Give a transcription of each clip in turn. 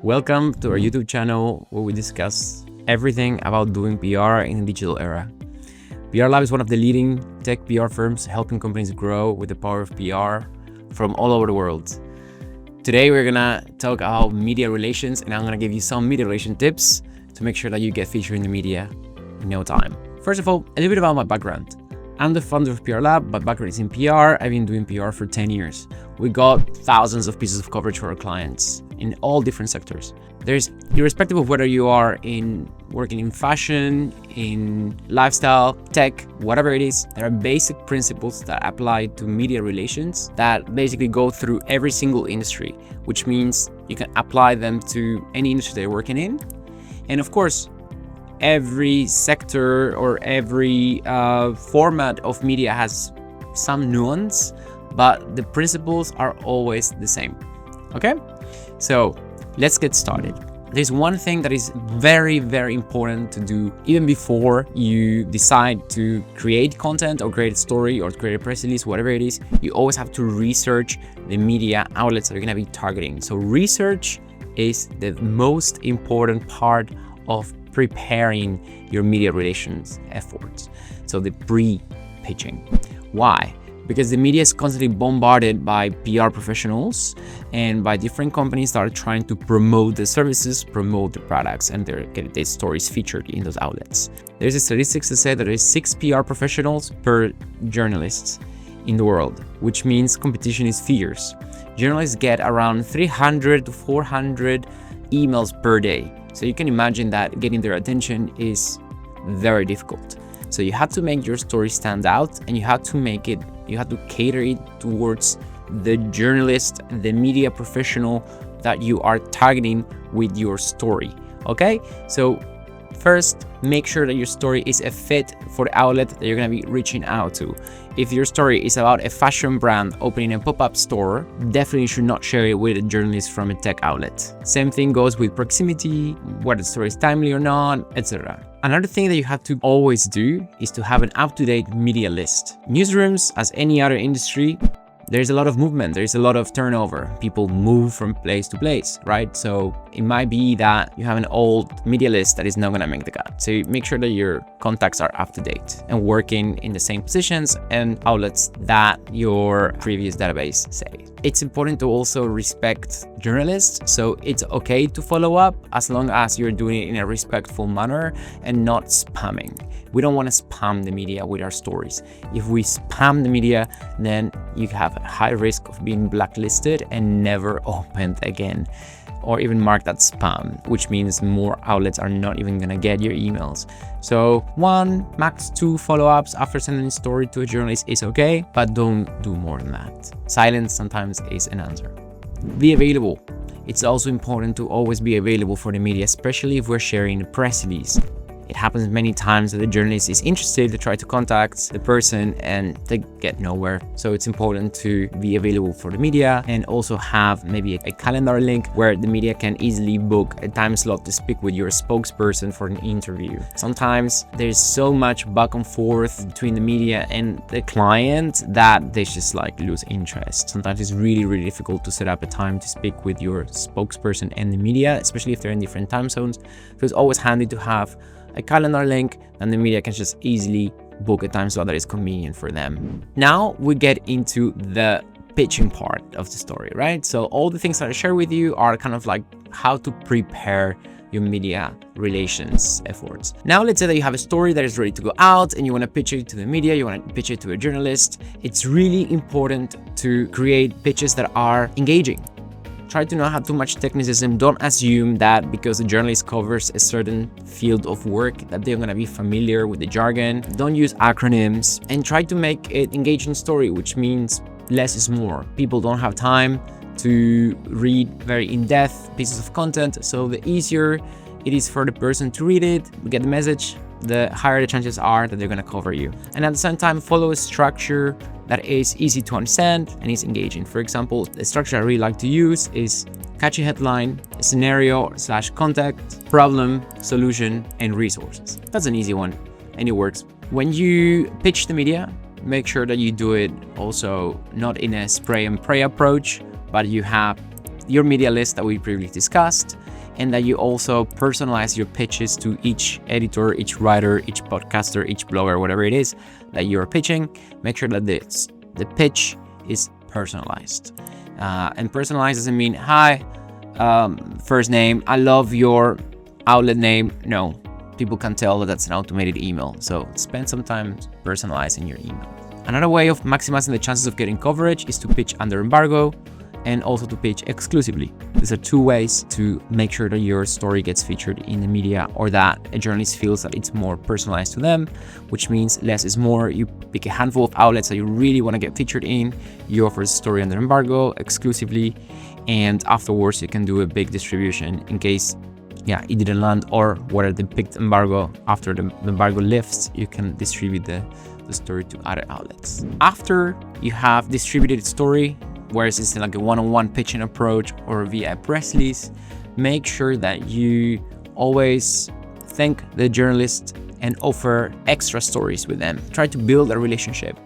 Welcome to our YouTube channel where we discuss everything about doing PR in the digital era. PRLab is one of the leading tech PR firms helping companies grow with the power of PR from all over the world. Today we're gonna talk about media relations, and I'm gonna give you some media relation tips to make sure that you get featured in the media in no time. First of all, a little bit about my background. I'm the founder of PRLab. My background is in PR. I've been doing PR for 10 years. We got thousands of pieces of coverage for our clients in all different sectors. Irrespective of whether you are working in fashion, in lifestyle, tech, whatever it is, there are basic principles that apply to media relations that basically go through every single industry, which means you can apply them to any industry that you're working in. And of course, every sector or every format of media has some nuance, but the principles are always the same. Okay, so let's get started. There's one thing that is very, very important to do even before you decide to create content or create a story or create a press release, whatever it is. You always have to research the media outlets that you're going to be targeting. So research is the most important part of preparing your media relations efforts. So the pre-pitching. Why? Because the media is constantly bombarded by PR professionals and by different companies that are trying to promote the services, promote the products, and get their stories featured in those outlets. There's a statistics that say that there's 6 PR professionals per journalist in the world, which means competition is fierce. Journalists get around 300 to 400 emails per day. So you can imagine that getting their attention is very difficult. So you have to make your story stand out, and you have to cater it towards the journalist, the media professional that you are targeting with your story. Okay? So first, make sure that your story is a fit for the outlet that you're going to be reaching out to. If your story is about a fashion brand opening a pop-up store, definitely should not share it with a journalist from a tech outlet. Same thing goes with proximity, whether the story is timely or not, etc. Another thing that you have to always do is to have an up-to-date media list. Newsrooms, as any other industry, there's a lot of movement, there's a lot of turnover. People move from place to place, right? So it might be that you have an old media list that is not gonna make the cut. So make sure that your contacts are up to date and working in the same positions and outlets that your previous database say. It's important to also respect journalists. So it's okay to follow up as long as you're doing it in a respectful manner and not spamming. We don't want to spam the media with our stories. If we spam the media, then you have a high risk of being blacklisted and never opened again, or even marked as spam, which means more outlets are not even gonna get your emails. So 1, max 2 follow-ups after sending a story to a journalist is okay, but don't do more than that. Silence sometimes is an answer. Be available. It's also important to always be available for the media, especially if we're sharing a press release. It happens many times that the journalist is interested to try to contact the person and they get nowhere. So it's important to be available for the media and also have maybe a calendar link where the media can easily book a time slot to speak with your spokesperson for an interview. Sometimes there's so much back and forth between the media and the client that they just lose interest. Sometimes it's really, really difficult to set up a time to speak with your spokesperson and the media, especially if they're in different time zones. So it's always handy to have a calendar link, and the media can just easily book a time slot that is convenient for them. Now we get into the pitching part of the story, right? So all the things that I share with you are kind of like how to prepare your media relations efforts. Now let's say that you have a story that is ready to go out and you want to pitch it to the media, you want to pitch it to a journalist. It's really important to create pitches that are engaging. Try to not have too much technicism. Don't assume that because a journalist covers a certain field of work that they're gonna be familiar with the jargon. Don't use acronyms, and try to make it engaging story, which means less is more. People don't have time to read very in-depth pieces of content, so the easier it is for the person to read it, get the message, the higher the chances are that they're gonna cover you. And at the same time, follow a structure that is easy to understand and is engaging. For example, the structure I really like to use is catchy headline, scenario/context, problem, solution, and resources. That's an easy one, and it works. When you pitch the media, make sure that you do it also not in a spray and pray approach, but you have your media list that we previously discussed, and that you also personalize your pitches to each editor, each writer, each podcaster, each blogger, whatever it is that you're pitching. Make sure that the pitch is personalized. And personalized doesn't mean, hi, first name, I love your outlet name. No, people can tell that that's an automated email. So spend some time personalizing your email. Another way of maximizing the chances of getting coverage is to pitch under embargo and also to pitch exclusively. These are two ways to make sure that your story gets featured in the media, or that a journalist feels that it's more personalized to them, which means less is more. You pick a handful of outlets that you really want to get featured in, you offer the story under embargo exclusively, and afterwards you can do a big distribution in case it didn't land, or whether they picked embargo after the embargo lifts, you can distribute the story to other outlets. After you have distributed story, whereas it's like a one-on-one pitching approach or via a press release, make sure that you always thank the journalist and offer extra stories with them. Try to build a relationship.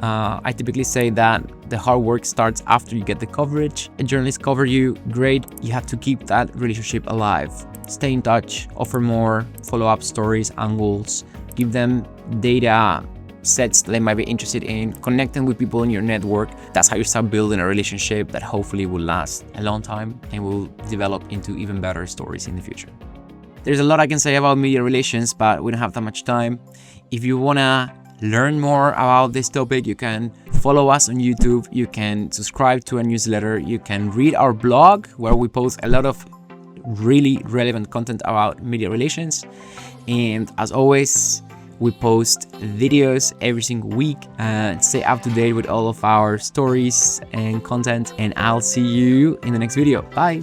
I typically say that the hard work starts after you get the coverage. A journalist cover you, great. You have to keep that relationship alive. Stay in touch, offer more follow-up stories, angles, give them data sets that they might be interested in, connect them with people in your network. That's how you start building a relationship that hopefully will last a long time and will develop into even better stories in the future. There's a lot I can say about media relations, but we don't have that much time. If you wanna learn more about this topic, you can follow us on YouTube, you can subscribe to a newsletter, you can read our blog where we post a lot of really relevant content about media relations. And as always, we post videos every single week and stay up to date with all of our stories and content. And I'll see you in the next video. Bye.